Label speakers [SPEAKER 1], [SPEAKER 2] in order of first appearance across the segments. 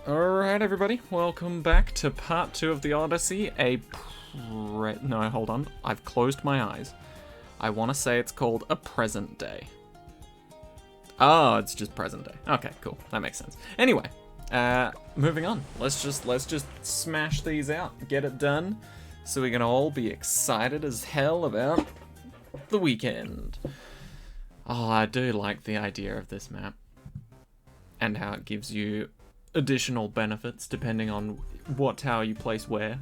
[SPEAKER 1] Alright everybody, welcome back to part 2 of the Odyssey, no, hold on, I've closed my eyes. I want to say it's called a present day. Oh, it's just present day. Okay, cool, that makes sense. Anyway, moving on. Let's just smash these out, get it done, so we can all be excited as hell about the weekend. Oh, I do like the idea of this map, and how it gives you additional benefits depending on what tower you place where.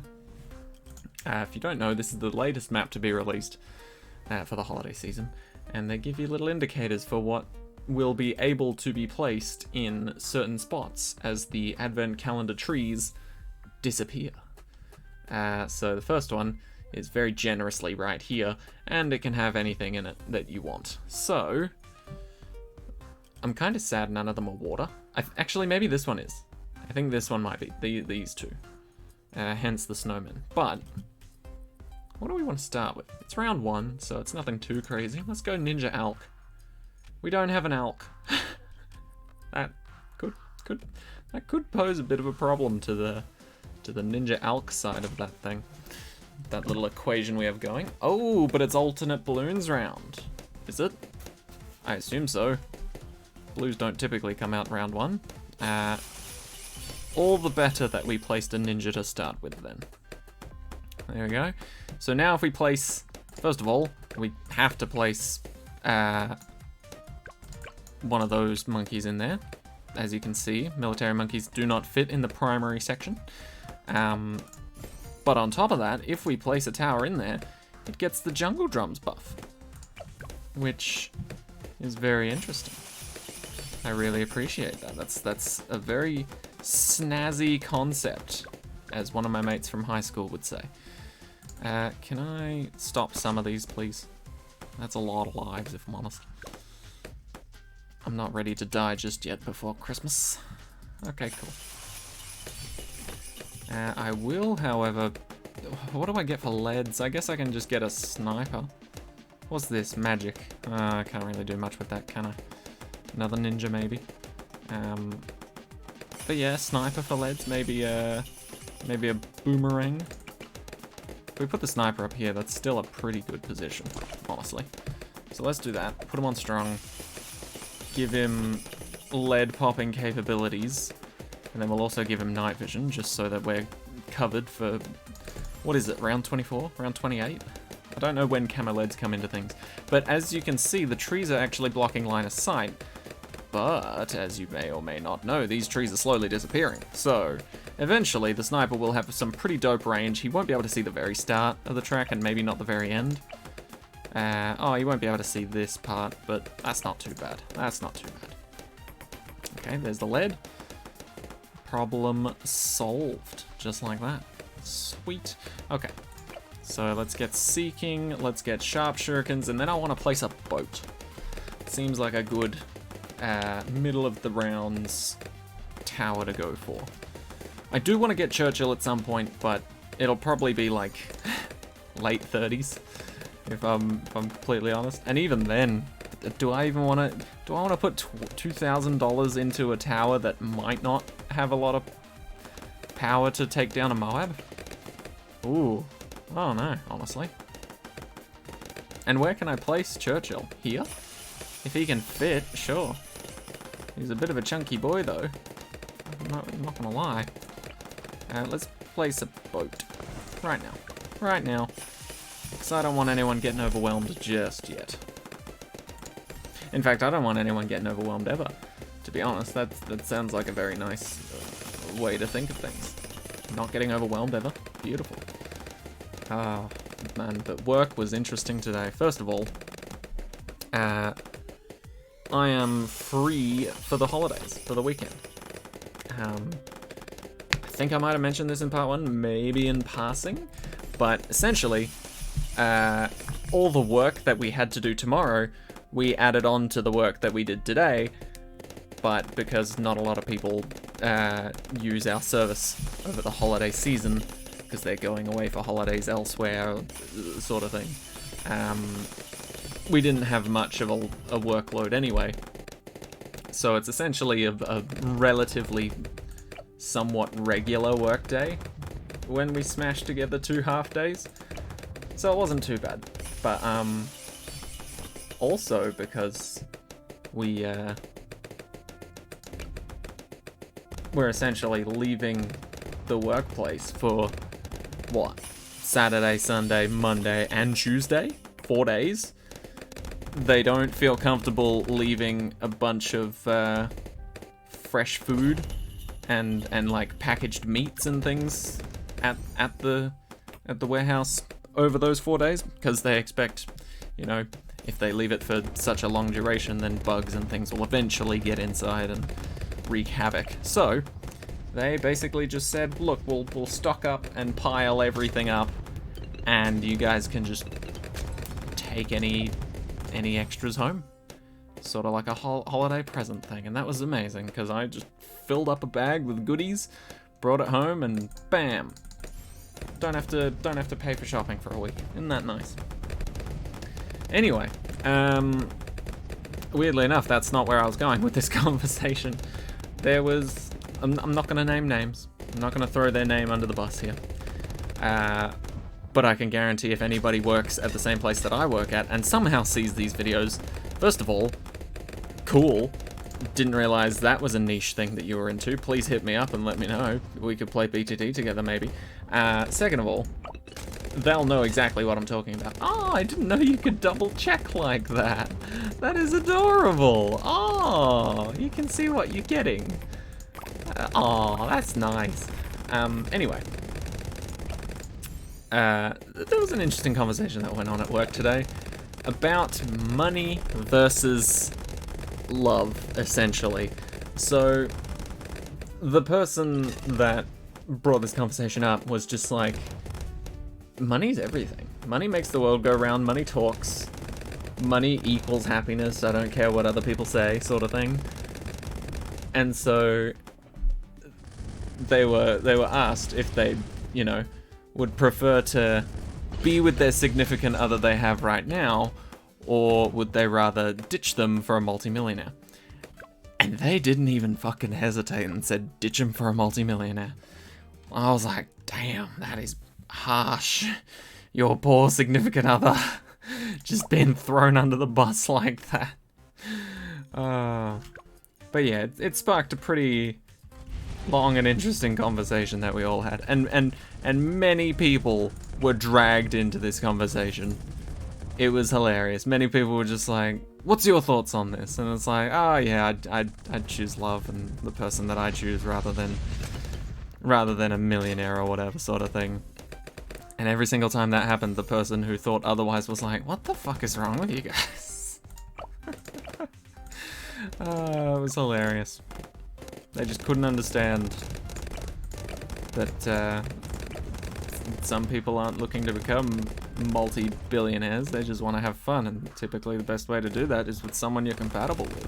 [SPEAKER 1] If you don't know, this is the latest map to be released for the holiday season, and they give you little indicators for what will be able to be placed in certain spots as the advent calendar trees disappear. So the first one is very generously right here, and it can have anything in it that you want. So I'm kind of sad none of them are water. Actually, maybe this one is. I think this one might be. These two. Hence the snowman. But what do we want to start with? It's round 1, so it's nothing too crazy. Let's go Ninja Alk. We don't have an Alk. That could pose a bit of a problem to the Ninja Alk side of that thing. That little equation we have going. Oh, but it's alternate balloons round. Is it? I assume so. Blues don't typically come out round 1. All the better that we placed a ninja to start with then. There we go. So now if we place, first of all, we have to place one of those monkeys in there. As you can see, military monkeys do not fit in the primary section. But on top of that, if we place a tower in there, it gets the jungle drums buff, which is very interesting. I really appreciate that. That's a very snazzy concept, as one of my mates from high school would say. Can I stop some of these, please? That's a lot of lives, if I'm honest. I'm not ready to die just yet before Christmas. Okay, cool. I will, however... What do I get for leads? I guess I can just get a sniper. What's this? Magic. I can't really do much with that, can I? Another ninja, maybe. But yeah, sniper for leads. Maybe a boomerang. If we put the sniper up here, that's still a pretty good position, honestly. So let's do that. Put him on strong. Give him lead popping capabilities. And then we'll also give him night vision, just so that we're covered for... What is it, round 24? Round 28? I don't know when camo leads come into things. But as you can see, the trees are actually blocking line of sight. But, as you may or may not know, these trees are slowly disappearing. So, eventually, the sniper will have some pretty dope range. He won't be able to see the very start of the track, and maybe not the very end. Oh, he won't be able to see this part, but that's not too bad. That's not too bad. Okay, there's the lead. Problem solved. Just like that. Sweet. Okay. So let's get Seeking, let's get Sharp Shurikens, and then I want to place a boat. Seems like a good middle of the rounds tower to go for. I do want to get Churchill at some point, but it'll probably be like late 30s, if I'm completely honest. And even then, do I want to put $2,000 into a tower that might not have a lot of power to take down a Moab? Ooh. Oh no, honestly. And where can I place Churchill? Here? If he can fit, sure. He's a bit of a chunky boy though. I'm not gonna lie. Let's place a boat. Right now. Right now. Because I don't want anyone getting overwhelmed just yet. In fact, I don't want anyone getting overwhelmed ever. To be honest, that sounds like a very nice way to think of things. Not getting overwhelmed ever. Beautiful. Oh, man, but work was interesting today. First of all, I am free for the holidays, for the weekend. I think I might have mentioned this in part 1, maybe in passing, but essentially, all the work that we had to do tomorrow, we added on to the work that we did today, but because not a lot of people use our service over the holiday season, because they're going away for holidays elsewhere, sort of thing. We didn't have much of a workload anyway, so it's essentially a relatively somewhat regular workday when we smashed together 2 half days. So it wasn't too bad. But also because we're essentially leaving the workplace for what? Saturday, Sunday, Monday, and Tuesday? 4 days? They don't feel comfortable leaving a bunch of fresh food and like packaged meats and things at the warehouse over those 4 days, because they expect, you know, if they leave it for such a long duration, then bugs and things will eventually get inside and wreak havoc. So they basically just said, look, we'll stock up and pile everything up, and you guys can just take any extras home. Sort of like a holiday present thing. And that was amazing, because I just filled up a bag with goodies, brought it home, and bam. Don't have to pay for shopping for a week. Isn't that nice? Anyway, weirdly enough, that's not where I was going with this conversation. There was, I'm not going to name names. I'm not going to throw their name under the bus here. But I can guarantee if anybody works at the same place that I work at and somehow sees these videos, first of all, cool. Didn't realize that was a niche thing that you were into. Please hit me up and let me know. We could play BTD together, maybe. Second of all, they'll know exactly what I'm talking about. Oh, I didn't know you could double check like that. That is adorable. Oh, you can see what you're getting. Oh, that's nice. Anyway. There was an interesting conversation that went on at work today about money versus love, essentially. So, the person that brought this conversation up was just like, money's everything. Money makes the world go round, money talks, money equals happiness, I don't care what other people say, sort of thing. And so, they were asked if they, you know, would prefer to be with their significant other they have right now, or would they rather ditch them for a multimillionaire? And they didn't even fucking hesitate and said ditch him for a multimillionaire. I was like, damn, that is harsh. Your poor significant other just being thrown under the bus like that. But yeah, it sparked a pretty long and interesting conversation that we all had, and many people were dragged into this conversation. It was hilarious. Many people were just like, what's your thoughts on this? And it's like, oh yeah, I'd choose love and the person that I choose rather than a millionaire or whatever sort of thing. And every single time that happened, the person who thought otherwise was like, what the fuck is wrong with you guys? It was hilarious. They just couldn't understand that some people aren't looking to become multi-billionaires, they just want to have fun, and typically the best way to do that is with someone you're compatible with.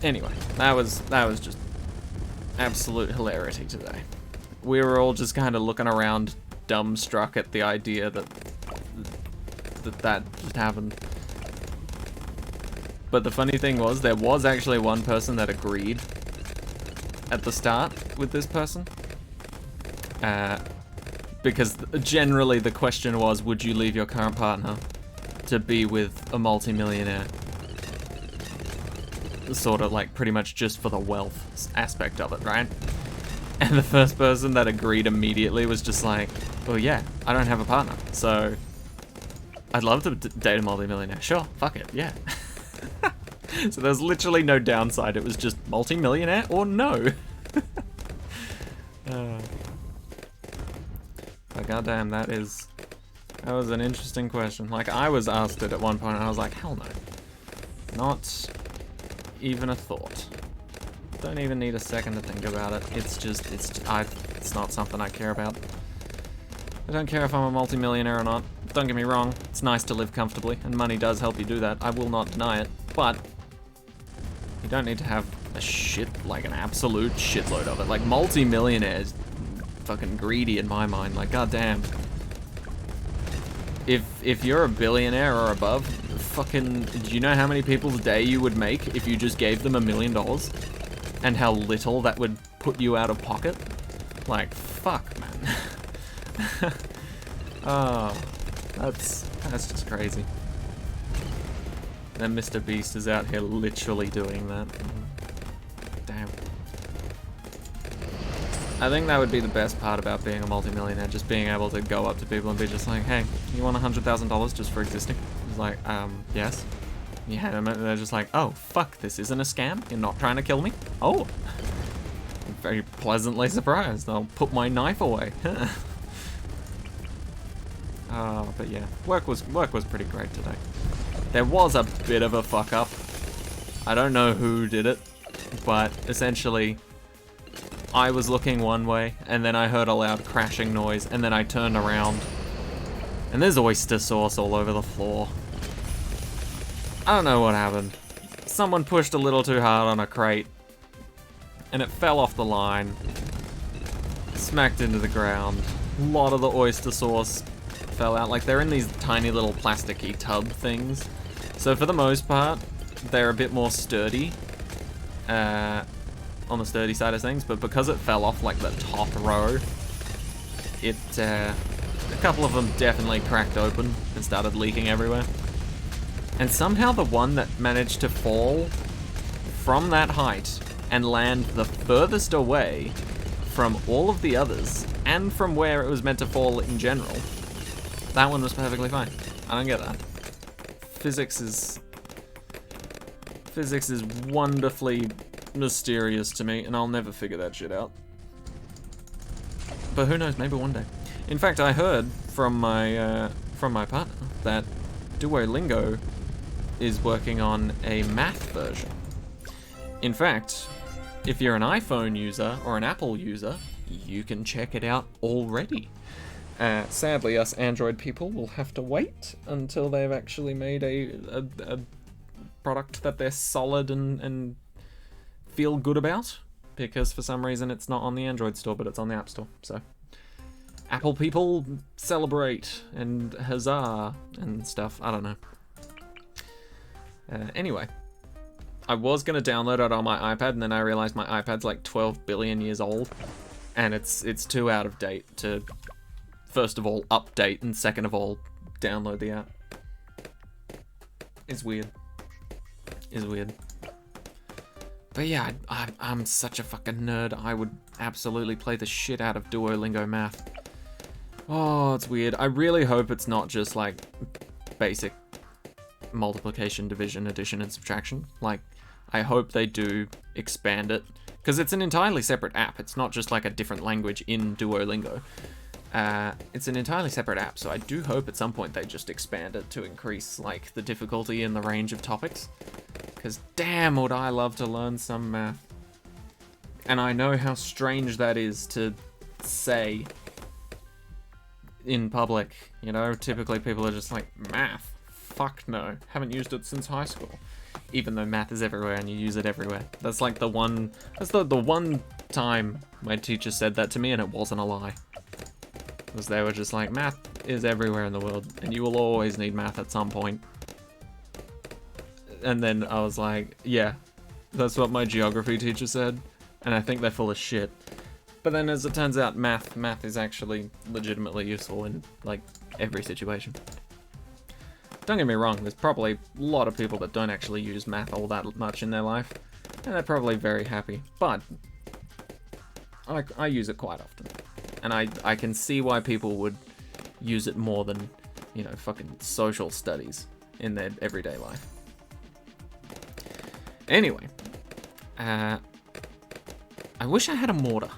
[SPEAKER 1] Anyway, that was just absolute hilarity today. We were all just kind of looking around, dumbstruck at the idea that just happened. But the funny thing was, there was actually one person that agreed at the start with this person. Because generally the question was, would you leave your current partner to be with a multimillionaire? Sort of like pretty much just for the wealth aspect of it, right? And the first person that agreed immediately was just like, well, yeah, I don't have a partner, so I'd love to date a multimillionaire. Sure, fuck it, yeah. So there's literally no downside. It was just multi-millionaire or no. But goddamn, that was an interesting question. Like, I was asked it at one point and I was like, hell no. Not even a thought. Don't even need a second to think about it. It's not something I care about. I don't care if I'm a multi-millionaire or not. Don't get me wrong, it's nice to live comfortably, and money does help you do that. I will not deny it, but you don't need to have an absolute shitload of it. Like, multi-millionaires, fucking greedy in my mind. Like, goddamn. If you're a billionaire or above, fucking, do you know how many people's day you would make if you just gave them $1 million? and how little that would put you out of pocket. Like, fuck, man. Oh, that's just crazy. And Mr. Beast is out here literally doing that. Damn. I think that would be the best part about being a multimillionaire, just being able to go up to people and be just like, hey, you want $100,000 just for existing? It's like, yes. You hand them it and they're just like, oh, fuck, this isn't a scam? You're not trying to kill me? Oh. I'm very pleasantly surprised. I'll put my knife away. Oh, but yeah, work was pretty great today. There was a bit of a fuck up. I don't know who did it, but essentially, I was looking one way, and then I heard a loud crashing noise, and then I turned around, and there's oyster sauce all over the floor. I don't know what happened. Someone pushed a little too hard on a crate, and it fell off the line, smacked into the ground. A lot of the oyster sauce fell out. Like, they're in these tiny little plasticky tub things. So for the most part, they're a bit more sturdy, on the sturdy side of things, but because it fell off like the top row, a couple of them definitely cracked open and started leaking everywhere. And somehow the one that managed to fall from that height and land the furthest away from all of the others, and from where it was meant to fall in general, that one was perfectly fine. I don't get that. Physics is wonderfully mysterious to me, and I'll never figure that shit out. But who knows, maybe one day. In fact, I heard from my partner that Duolingo is working on a math version. In fact, if you're an iPhone user or an Apple user, you can check it out already. Sadly, us Android people will have to wait until they've actually made a product that they're solid and feel good about, because for some reason it's not on the Android store, but it's on the App Store. So, Apple people celebrate and huzzah and stuff. I don't know. Anyway, I was gonna download it on my iPad, and then I realized my iPad's like 12 billion years old, and it's too out of date to, first of all, update, and second of all, download the app. It's weird. It's weird. But yeah, I'm such a fucking nerd. I would absolutely play the shit out of Duolingo Math. Oh, it's weird. I really hope it's not just like basic multiplication, division, addition, and subtraction. Like, I hope they do expand it, because it's an entirely separate app. It's not just like a different language in Duolingo. It's an entirely separate app, so I do hope at some point they just expand it to increase like the difficulty and the range of topics. Because damn, would I love to learn some math. And I know how strange that is to say in public. You know, typically people are just like, math? Fuck no. Haven't used it since high school. Even though math is everywhere and you use it everywhere. That's like the one time my teacher said that to me and it wasn't a lie. Because they were just like, math is everywhere in the world and you will always need math at some point. And then I was like, yeah, that's what my geography teacher said, and I think they're full of shit. But then as it turns out, math is actually legitimately useful in like every situation. Don't get me wrong, there's probably a lot of people that don't actually use math all that much in their life, and they're probably very happy, but I use it quite often. And I can see why people would use it more than, you know, fucking social studies in their everyday life. Anyway, I wish I had a mortar.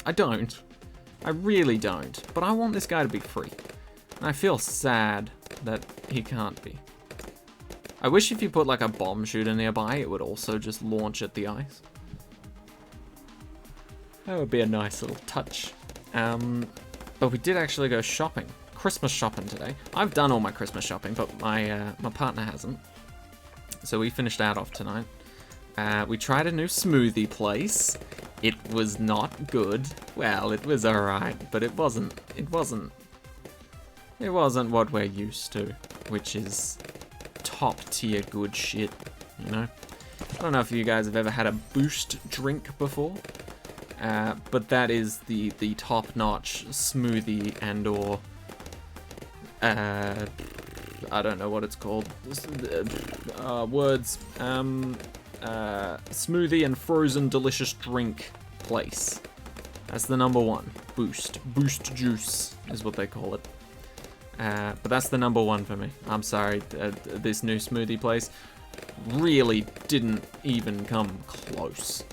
[SPEAKER 1] I don't. I really don't. But I want this guy to be free. And I feel sad that he can't be. I wish if you put like a bomb shooter nearby, it would also just launch at the ice. That would be a nice little touch. But we did actually go shopping. Christmas shopping today. I've done all my Christmas shopping, but my partner hasn't. So we finished that off tonight. We tried a new smoothie place. It was not good. Well, it was alright, but it wasn't what we're used to, which is top tier good shit, you know? I don't know if you guys have ever had a boost drink before, but that is the top-notch smoothie and or I don't know what it's called. Words. Smoothie and frozen delicious drink place. That's the number one. Boost. Boost juice is what they call it. But that's the number one for me. I'm sorry, this new smoothie place really didn't even come close.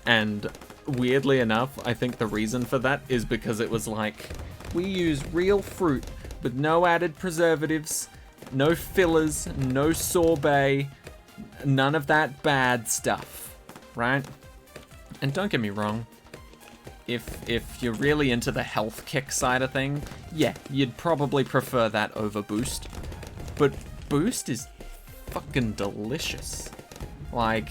[SPEAKER 1] And weirdly enough, I think the reason for that is because it was like, we use real fruit with no added preservatives, no fillers, no sorbet, none of that bad stuff, right? And don't get me wrong, if you're really into the health kick side of thing, yeah, you'd probably prefer that over Boost. But Boost is fucking delicious. Like,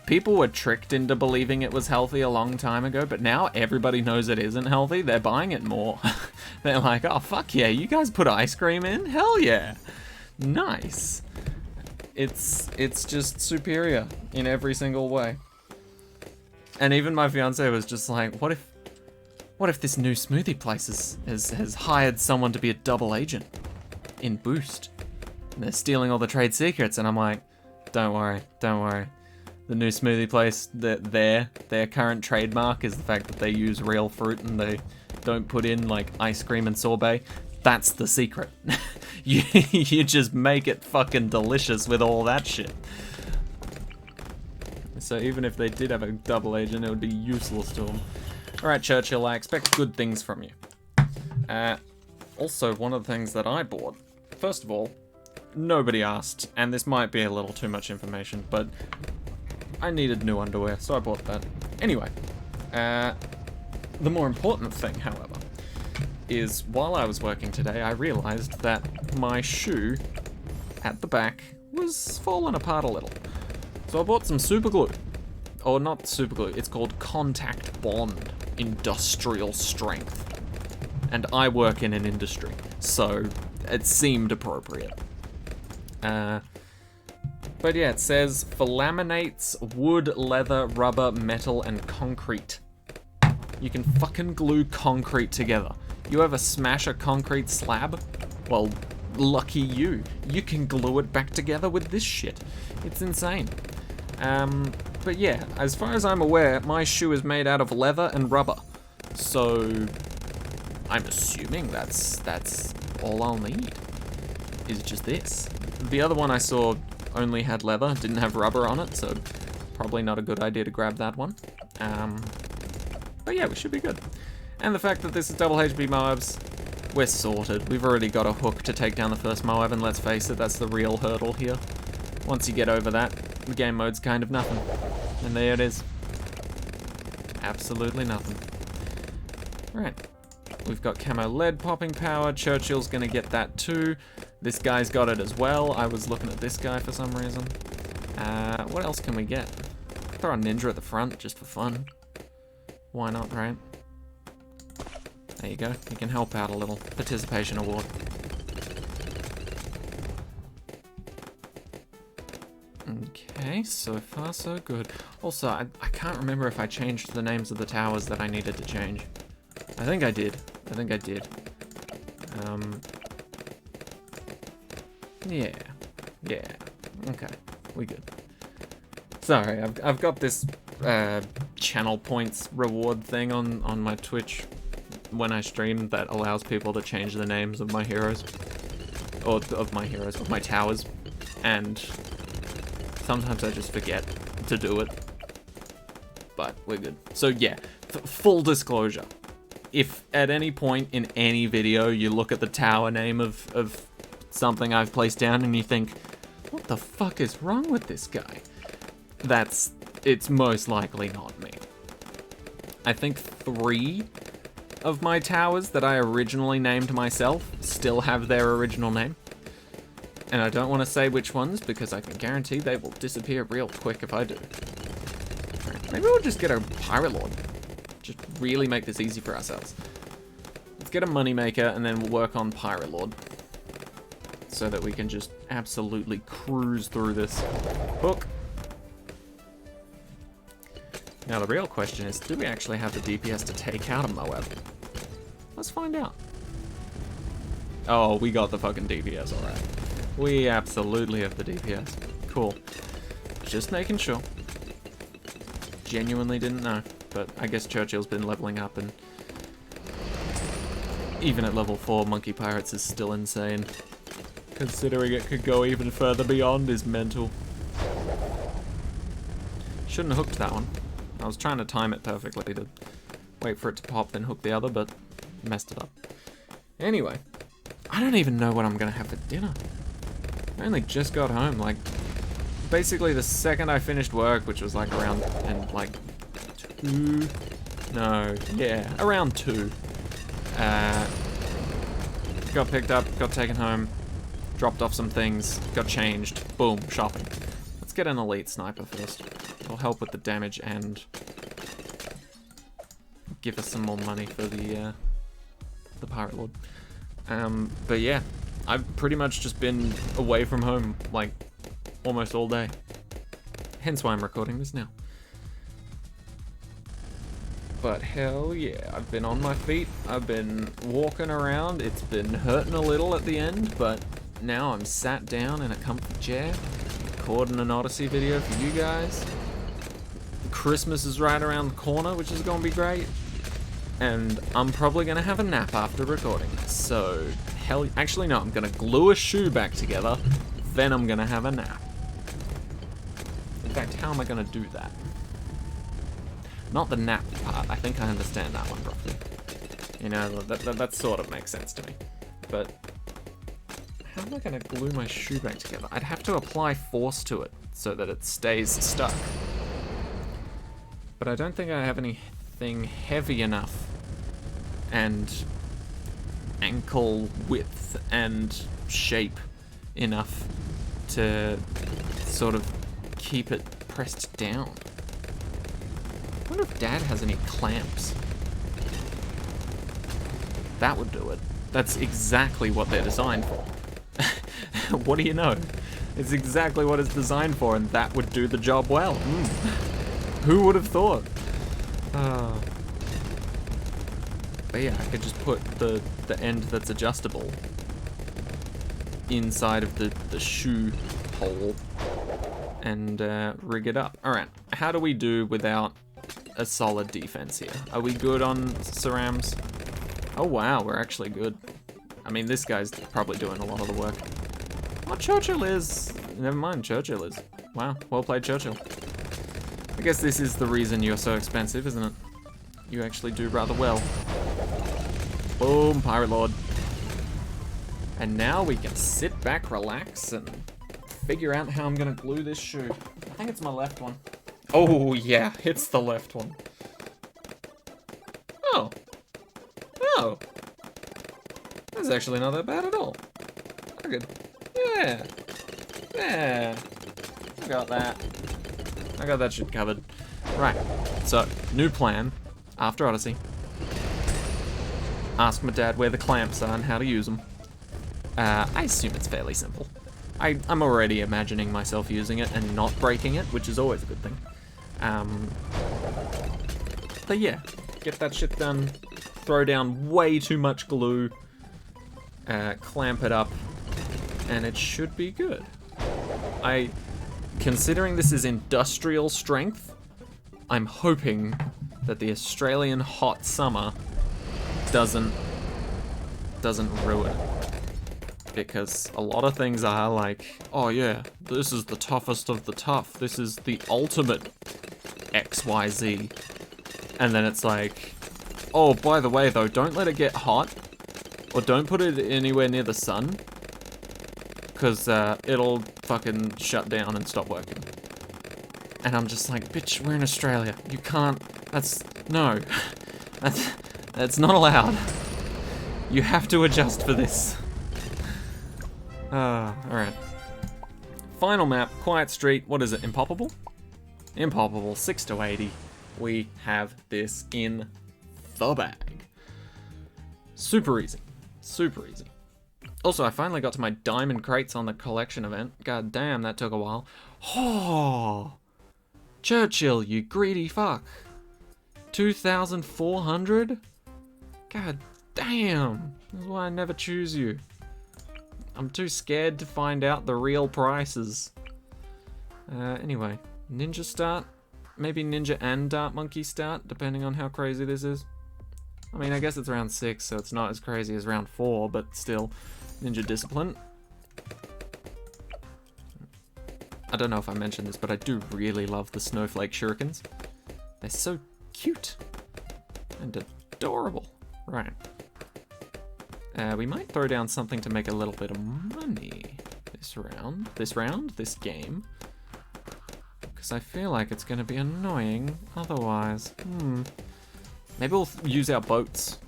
[SPEAKER 1] people were tricked into believing it was healthy a long time ago, but now everybody knows it isn't healthy. They're buying it more. They're like, oh, fuck yeah, you guys put ice cream in? Hell yeah. Nice. It's just superior in every single way. And even my fiance was just like, what if this new smoothie place has hired someone to be a double agent in Boost? And they're stealing all the trade secrets. And I'm like, don't worry. The new smoothie place, their current trademark is the fact that they use real fruit and they don't put in like ice cream and sorbet. That's the secret. you just make it fucking delicious with all that shit. So even if they did have a double agent, it would be useless to them. Alright, Churchill, I expect good things from you. Also, one of the things that I bought, first of all, nobody asked, and this might be a little too much information, but I needed new underwear, so I bought that. Anyway, the more important thing, however, is while I was working today, I realized that my shoe at the back was falling apart a little. So I bought some super glue. Or not super glue, it's called Contact Bond Industrial Strength. And I work in an industry, so it seemed appropriate. But yeah, it says for laminates, wood, leather, rubber, metal, and concrete. You can fucking glue concrete together. You ever smash a concrete slab? Well, lucky you. You can glue it back together with this shit. It's insane. But yeah, as far as I'm aware, my shoe is made out of leather and rubber. So I'm assuming that's all I'll need. Is just this. The other one I saw only had leather, didn't have rubber on it, so probably not a good idea to grab that one. But yeah, we should be good. And the fact that this is double HB Moabs, we're sorted. We've already got a hook to take down the first Moab, and let's face it, that's the real hurdle here. Once you get over that, the game mode's kind of nothing. And there it is. Absolutely nothing. Right. We've got camo lead popping power. Churchill's gonna get that too. This guy's got it as well. I was looking at this guy for some reason. What else can we get? Throw a ninja at the front just for fun. Why not, right? There you go. You can help out a little. Participation award. Okay, so far so good. Also, I can't remember if I changed the names of the towers that I needed to change. I think I did. Yeah. Okay, we good. Sorry, I've got this channel points reward thing on my Twitch when I stream that allows people to change the names of my heroes. Or of my towers. And sometimes I just forget to do it. But we're good. So yeah, full disclosure. If at any point in any video you look at the tower name of something I've placed down and you think, what the fuck is wrong with this guy? It's most likely not me. I think 3 of my towers that I originally named myself still have their original name. And I don't want to say which ones because I can guarantee they will disappear real quick if I do. Right, maybe we'll just get a Pirate Lord. Just really make this easy for ourselves. Let's get a moneymaker and then we'll work on Pirate Lord. So that we can just absolutely cruise through this. Hook. Now the real question is, do we actually have the DPS to take out a Moab? Let's find out. Oh, we got the fucking DPS, alright. We absolutely have the DPS. Cool. Just making sure. Genuinely didn't know, but I guess Churchill's been leveling up, and even at level 4, Monkey Pirates is still insane. Considering it could go even further beyond is mental. Shouldn't have hooked that one. I was trying to time it perfectly to wait for it to pop, then hook the other, but messed it up. Anyway, I don't even know what I'm gonna have for dinner. I only just got home, like, basically the second I finished work, which was like around, and like, 2, no, yeah, around 2. Got picked up, got taken home, dropped off some things, got changed, boom, shopping. Let's get an elite sniper first. It'll help with the damage and give us some more money for the Pirate Lord. But yeah, I've pretty much just been away from home, like, almost all day. Hence why I'm recording this now. But hell yeah, I've been on my feet, I've been walking around, it's been hurting a little at the end, but now I'm sat down in a comfy chair, recording an Odyssey video for you guys. Christmas is right around the corner, which is gonna be great. And I'm probably gonna have a nap after recording. So, hell, actually no, I'm gonna glue a shoe back together, then I'm gonna have a nap. In fact, how am I gonna do that? Not the nap part, I think I understand that one properly. You know, that sort of makes sense to me. But, how am I gonna glue my shoe back together? I'd have to apply force to it so that it stays stuck. But I don't think I have anything heavy enough and ankle width and shape enough to sort of keep it pressed down. I wonder if Dad has any clamps. That would do it. That's exactly what they're designed for. What do you know? It's exactly what it's designed for, and that would do the job well. Who would have thought? But yeah, I could just put the end that's adjustable inside of the shoe hole and rig it up. Alright, how do we do without a solid defense here? Are we good on Cerams? Oh wow, we're actually good. I mean, this guy's probably doing a lot of the work. Oh, Churchill is. Never mind, Churchill is. Wow, well played, Churchill. I guess this is the reason you're so expensive, isn't it? You actually do rather well. Boom, Pirate Lord. And now we can sit back, relax, and figure out how I'm gonna glue this shoe. I think it's my left one. Oh yeah, it's the left one. Oh. Oh. That's actually not that bad at all. Good. Yeah. Yeah. I got that. I got that shit covered. Right. So, new plan. After Odyssey. Ask my dad where the clamps are and how to use them. I assume it's fairly simple. I'm already imagining myself using it and not breaking it, which is always a good thing. But yeah, get that shit done. Throw down way too much glue. Clamp it up. And it should be good. Considering this is industrial strength, I'm hoping that the Australian hot summer doesn't ruin it. Because a lot of things are like, oh yeah, this is the toughest of the tough. This is the ultimate XYZ. And then it's like, oh, by the way though, don't let it get hot. Or don't put it anywhere near the sun. Because it'll fucking shut down and stop working. And I'm just like, bitch, we're in Australia. You can't, no. That's not allowed. You have to adjust for this. Alright. Final map, Quiet Street. What is it, Impoppable? Impoppable, 6 to 80. We have this in the bag. Super easy. Super easy. Also, I finally got to my diamond crates on the collection event. God damn, that took a while. Oh, Churchill, you greedy fuck. 2,400? God damn. That's why I never choose you. I'm too scared to find out the real prices. Anyway, ninja start. Maybe ninja and dart monkey start, depending on how crazy this is. I mean, I guess it's round 6, so it's not as crazy as round 4, but still, ninja discipline. I don't know if I mentioned this, but I do really love the snowflake shurikens. They're so cute and adorable. Right. We might throw down something to make a little bit of money this game. Because I feel like it's going to be annoying otherwise. Maybe we'll use our boats.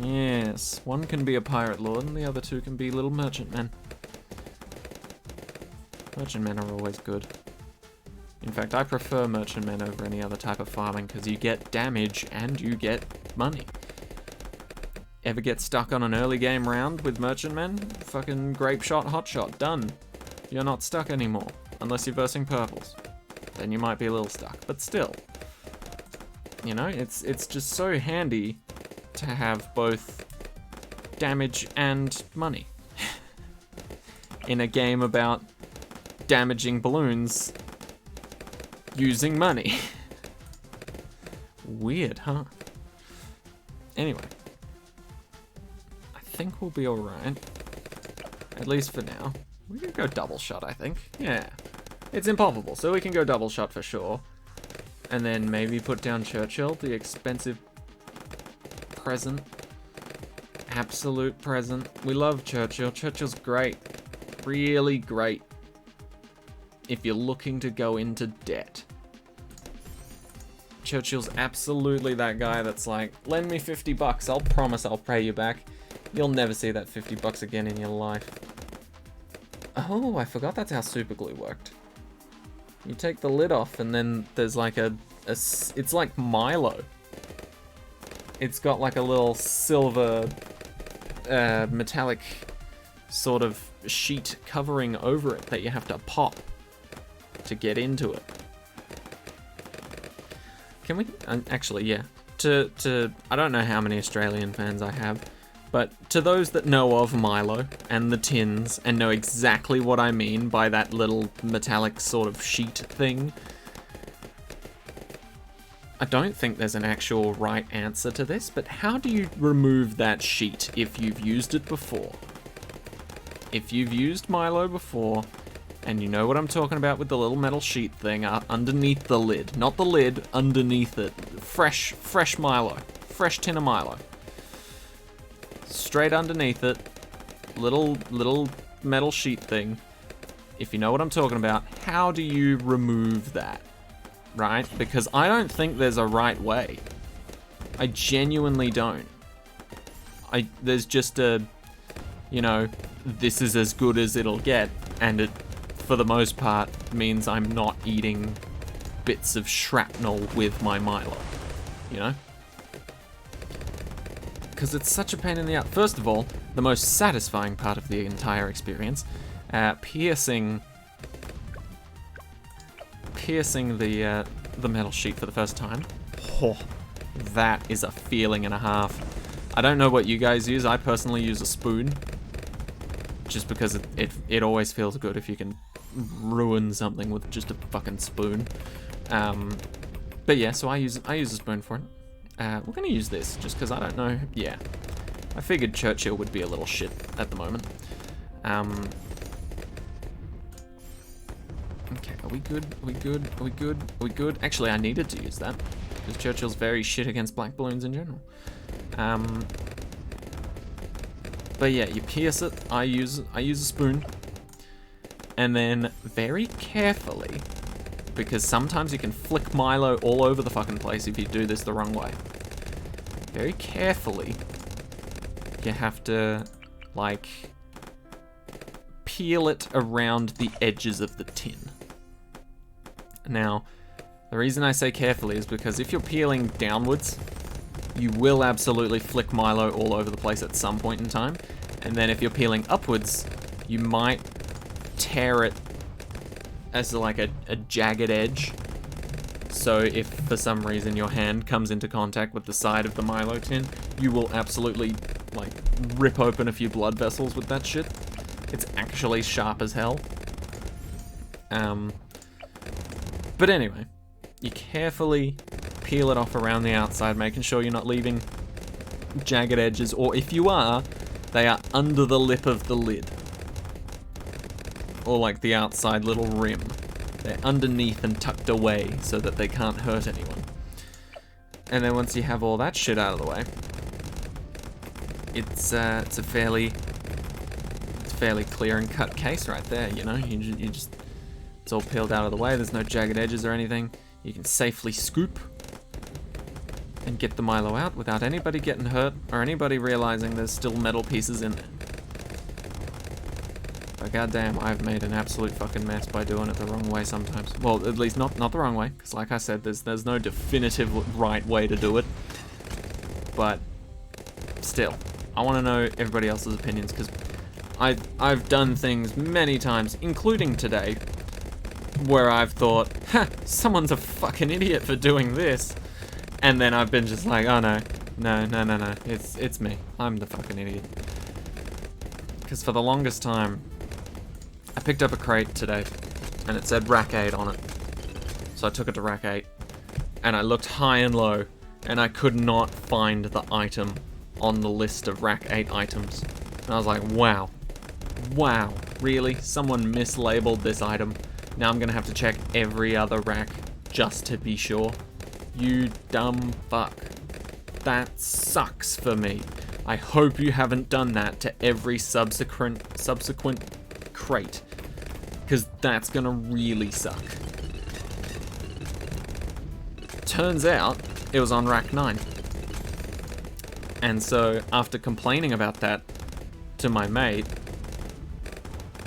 [SPEAKER 1] Yes, one can be a pirate lord and the other two can be little merchantmen. Merchantmen are always good. In fact, I prefer merchantmen over any other type of farming because you get damage and you get money. Ever get stuck on an early game round with merchantmen? Fucking grape shot, hot shot, done. You're not stuck anymore, unless you're versing purples. Then you might be a little stuck, but still. You know, it's just so handy to have both damage and money. In a game about damaging balloons using money. Weird, huh? Anyway. I think we'll be alright. At least for now. We can go double shot, I think. Yeah. It's impossible, so we can go double shot for sure. And then maybe put down Churchill, the expensive present. Absolute present. We love Churchill. Churchill's great. Really great. If you're looking to go into debt. Churchill's absolutely that guy that's like, lend me 50 bucks, I'll promise I'll pay you back. You'll never see that 50 bucks again in your life. Oh, I forgot that's how super glue worked. You take the lid off and then there's like it's like Milo. It's got like a little silver metallic sort of sheet covering over it that you have to pop to get into it. Can we, actually, yeah. I don't know how many Australian fans I have, but to those that know of Milo and the tins and know exactly what I mean by that little metallic sort of sheet thing, I don't think there's an actual right answer to this, but how do you remove that sheet if you've used it before? If you've used Milo before, and you know what I'm talking about with the little metal sheet thing underneath the lid. Not the lid, underneath it. Fresh Milo. Fresh tin of Milo. Straight underneath it. Little metal sheet thing. If you know what I'm talking about, how do you remove that? Right? Because I don't think there's a right way. I genuinely don't. There's just a, you know, this is as good as it'll get, and it, for the most part, means I'm not eating bits of shrapnel with my Milo, you know? Because it's such a pain in the ass. First of all, the most satisfying part of the entire experience, piercing the metal sheet for the first time. Oh, that is a feeling and a half. I don't know what you guys use. I personally use a spoon, just because it always feels good if you can ruin something with just a fucking spoon. But yeah, so I use a spoon for it. We're gonna use this just because I don't know. Yeah, I figured Churchill would be a little shit at the moment. Okay, are we good? Are we good? Are we good? Are we good? Actually, I needed to use that because Churchill's very shit against black balloons in general. But yeah, you pierce it. I use a spoon, and then very carefully, because sometimes you can flick Milo all over the fucking place if you do this the wrong way. Very carefully, you have to like peel it around the edges of the tin. Now, the reason I say carefully is because if you're peeling downwards, you will absolutely flick Milo all over the place at some point in time. And then if you're peeling upwards, you might tear it as like a jagged edge So if for some reason your hand comes into contact with the side of the Milo tin, you will absolutely, like, rip open a few blood vessels with that shit. It's actually sharp as hell. But anyway, you carefully peel it off around the outside, making sure you're not leaving jagged edges, or if you are, they are under the lip of the lid. Or like the outside little rim. They're underneath and tucked away so that they can't hurt anyone. And then once you have all that shit out of the way, it's a fairly clear and cut case right there, you know? You just, it's all peeled out of the way, there's no jagged edges or anything. You can safely scoop and get the Milo out without anybody getting hurt or anybody realizing there's still metal pieces in there. But goddamn, I've made an absolute fucking mess by doing it the wrong way sometimes. Well, at least not the wrong way, because like I said, there's no definitive right way to do it. But still, I want to know everybody else's opinions, because I've done things many times, including today, where I've thought, ha, someone's a fucking idiot for doing this. And then I've been just like, oh no, it's me. I'm the fucking idiot. Because for the longest time, I picked up a crate today, and it said Rack 8 on it. So I took it to Rack 8, and I looked high and low, and I could not find the item on the list of Rack 8 items. And I was like, wow, really? Someone mislabeled this item. Now I'm gonna have to check every other rack just to be sure. You dumb fuck. That sucks for me. I hope you haven't done that to every subsequent crate, because that's gonna really suck. Turns out it was on rack 9. And so after complaining about that to my mate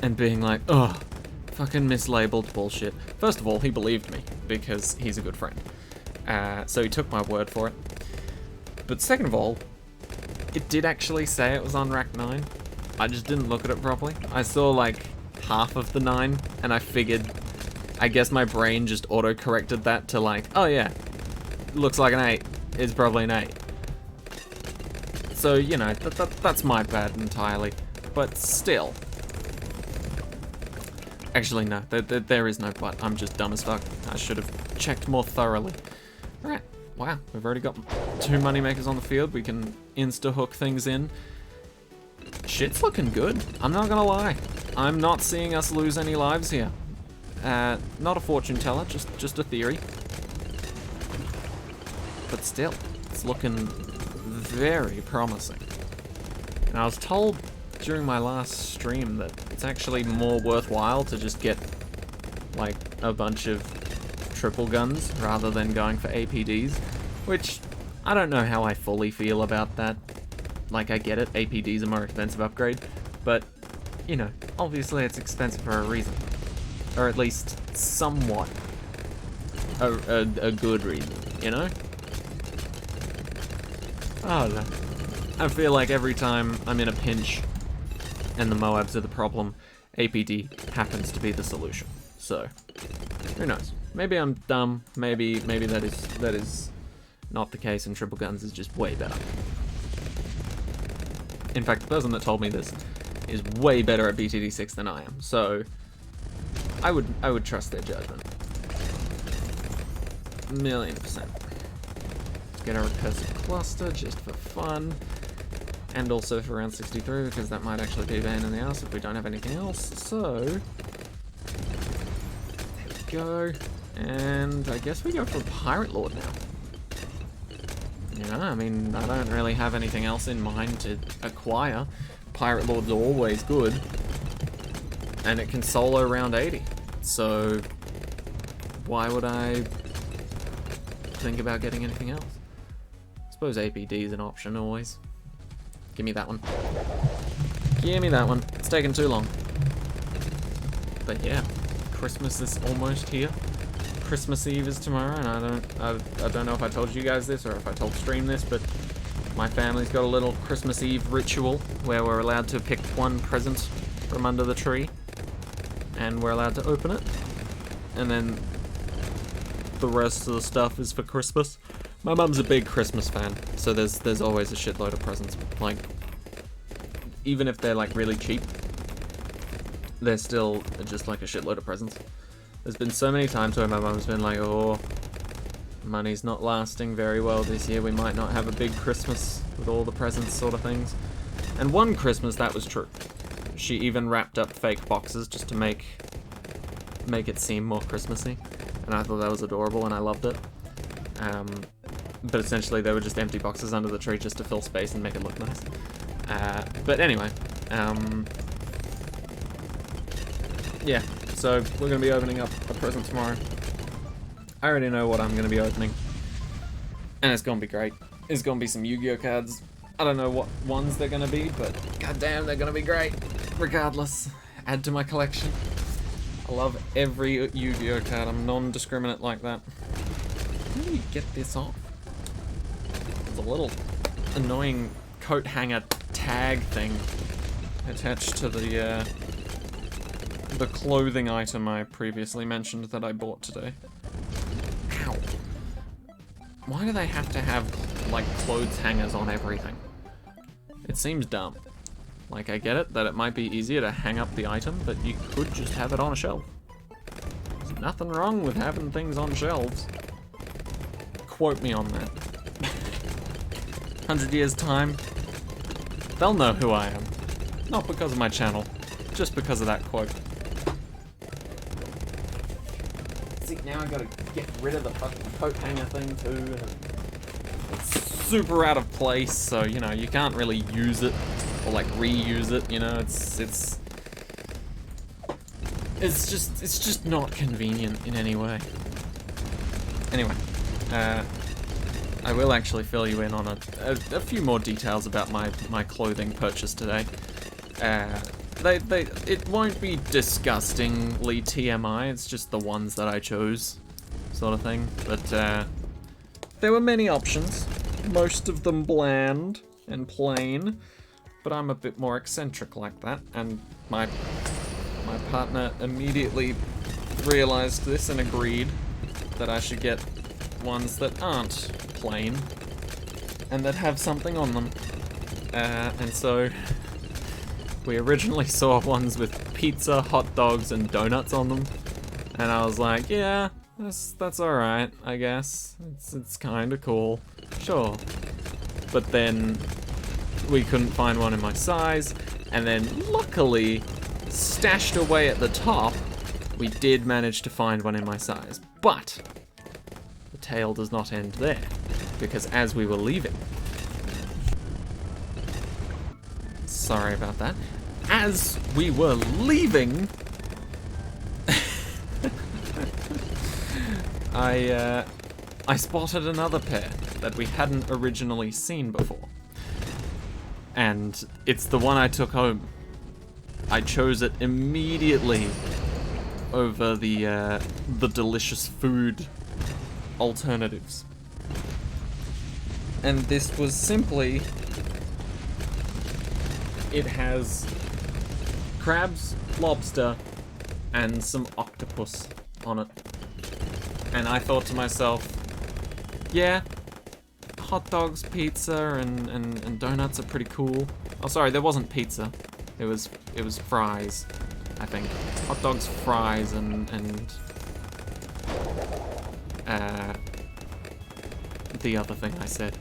[SPEAKER 1] and being like, oh, fucking mislabeled bullshit. First of all, he believed me because he's a good friend. So he took my word for it. But second of all, it did actually say it was on rack 9. I just didn't look at it properly. I saw like half of the 9, and I figured, I guess my brain just auto-corrected that to like, oh yeah, looks like an 8. It's probably an 8. So, you know, that's my bad entirely. But still. Actually, no, there is no but. I'm just dumb as fuck. I should have checked more thoroughly. Alright, wow, we've already got 2 moneymakers on the field. We can insta-hook things in. Shit's looking good, I'm not gonna lie. I'm not seeing us lose any lives here. Not a fortune teller, just a theory. But still, it's looking very promising. And I was told during my last stream that it's actually more worthwhile to just get like a bunch of triple guns rather than going for APDs, which I don't know how I fully feel about that. Like, I get it, APDs are more expensive upgrade, but you know, obviously it's expensive for a reason, or at least somewhat a good reason, you know? I don't know. I feel like every time I'm in a pinch and the Moabs are the problem, APD happens to be the solution. So, who knows? Maybe I'm dumb. Maybe that is not the case, and triple guns is just way better. In fact, the person that told me this is way better at BTD6 than I am. So, I would trust their judgment. 1,000,000%. Get a recursive cluster just for fun. And also for round 63, because that might actually be a pain in the ass if we don't have anything else. So, there we go. And I guess we go for Pirate Lord now. You know, I mean, I don't really have anything else in mind to acquire. Pirate Lord's always good. And it can solo round 80. So, why would I think about getting anything else? I suppose APD is an option always. Give me that one. Give me that one. It's taken too long. But yeah, Christmas is almost here. Christmas Eve is tomorrow, and I don't know if I told you guys this or if I told stream this, but my family's got a little Christmas Eve ritual where we're allowed to pick one present from under the tree, and we're allowed to open it, and then the rest of the stuff is for Christmas. My mum's a big Christmas fan, so there's always a shitload of presents. Like, even if they're like really cheap, they're still just like a shitload of presents. There's been so many times where my mum's been like, oh, money's not lasting very well this year, we might not have a big Christmas with all the presents sort of things. And one Christmas that was true. She even wrapped up fake boxes just to make it seem more Christmassy. And I thought that was adorable and I loved it. But essentially they were just empty boxes under the tree just to fill space and make it look nice. But anyway, yeah, so we're going to be opening up a present tomorrow. I already know what I'm going to be opening. And it's going to be great. It's going to be some Yu-Gi-Oh cards. I don't know what ones they're going to be, but goddamn, they're going to be great. Regardless, add to my collection. I love every Yu-Gi-Oh card. I'm non-discriminate like that. How do you get this off? There's a little annoying coat hanger tag thing attached to the clothing item I previously mentioned that I bought today. Ow. Why do they have to have, like, clothes hangers on everything? It seems dumb. Like, I get it, that it might be easier to hang up the item, but you could just have it on a shelf. There's nothing wrong with having things on shelves. Quote me on that. 100 years time, they'll know who I am. Not because of my channel, just because of that quote. See, now I gotta get rid of the fucking coat hanger thing too. It's super out of place, so, you know, you can't really use it or like reuse it, you know, it's just not convenient in any way. Anyway, I will actually fill you in on a few more details about my clothing purchase today. It won't be disgustingly TMI, it's just the ones that I chose, sort of thing. But there were many options, most of them bland and plain, but I'm a bit more eccentric like that, and my partner immediately realized this and agreed that I should get ones that aren't plain and that have something on them. And so we originally saw ones with pizza, hot dogs, and donuts on them, and I was like, yeah, that's alright, I guess. It's kind of cool, sure. But then we couldn't find one in my size, and then luckily, stashed away at the top, we did manage to find one in my size. But the tale does not end there, because as we were leaving, sorry about that, as we were leaving, I spotted another pair that we hadn't originally seen before. And it's the one I took home. I chose it immediately over the delicious food alternatives. And this was simply, it has crabs, lobster, and some octopus on it. And I thought to myself, yeah, hot dogs, pizza, and donuts are pretty cool. Oh, sorry, there wasn't pizza. It was fries, I think. Hot dogs, fries, and the other thing I said.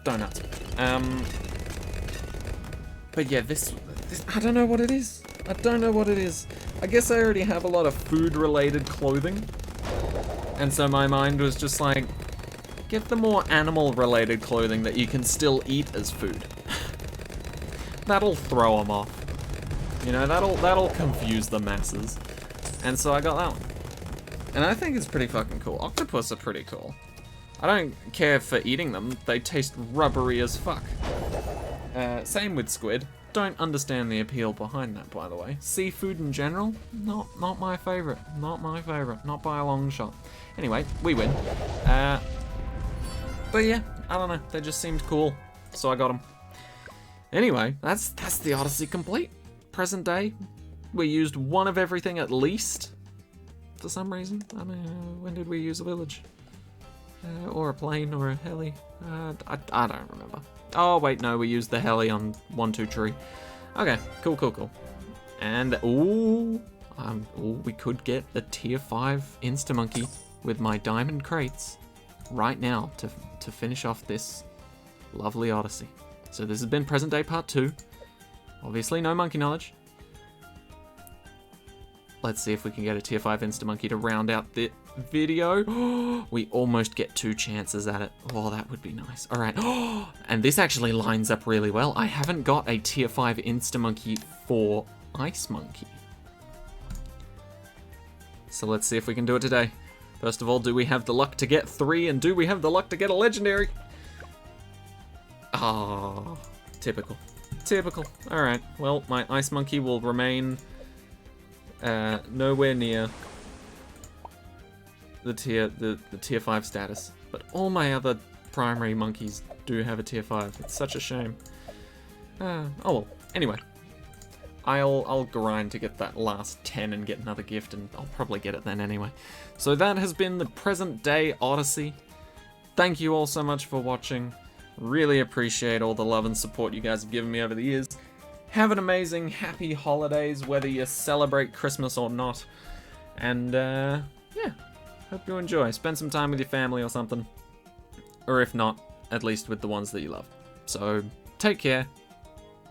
[SPEAKER 1] Donuts. But yeah, this, I don't know what it is. I don't know what it is. I guess I already have a lot of food-related clothing. And so my mind was just like, get the more animal-related clothing that you can still eat as food. That'll throw them off. You know, that'll confuse the masses. And so I got that one. And I think it's pretty fucking cool. Octopus are pretty cool. I don't care for eating them. They taste rubbery as fuck. Same with squid. Don't understand the appeal behind that, by the way. Seafood in general, not my favorite. Not my favorite. Not by a long shot. Anyway, we win. But yeah, I don't know. They just seemed cool, so I got them. Anyway, that's the Odyssey complete. Present day, we used one of everything at least for some reason. I mean, when did we use a village? Or a plane, or a heli? I don't remember. Oh, wait, no, we used the heli on 1-2 tree. Okay, cool. And, ooh, we could get a tier 5 Insta-Monkey with my diamond crates right now to finish off this lovely Odyssey. So this has been Present Day Part 2. Obviously, no monkey knowledge. Let's see if we can get a tier 5 Insta-Monkey to round out the video. We almost get 2 chances at it. Oh, that would be nice. All right. And this actually lines up really well. I haven't got a tier 5 Insta-Monkey for Ice Monkey. So let's see if we can do it today. First of all, do we have the luck to get 3? And do we have the luck to get a legendary? Oh, typical. All right. Well, my Ice Monkey will remain nowhere near the tier 5 status, but all my other primary monkeys do have a tier 5. It's such a shame. Oh well. Anyway, I'll grind to get that last 10 and get another gift, and I'll probably get it then anyway. So that has been the Present Day Odyssey. Thank you all so much for watching. Really appreciate all the love and support you guys have given me over the years. Have an amazing, happy holidays, whether you celebrate Christmas or not. And, yeah, hope you enjoy. Spend some time with your family or something. Or if not, at least with the ones that you love. So, take care.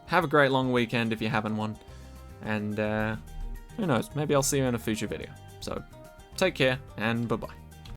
[SPEAKER 1] Have a great long weekend if you're having one. And, who knows, maybe I'll see you in a future video. So, take care, and bye-bye.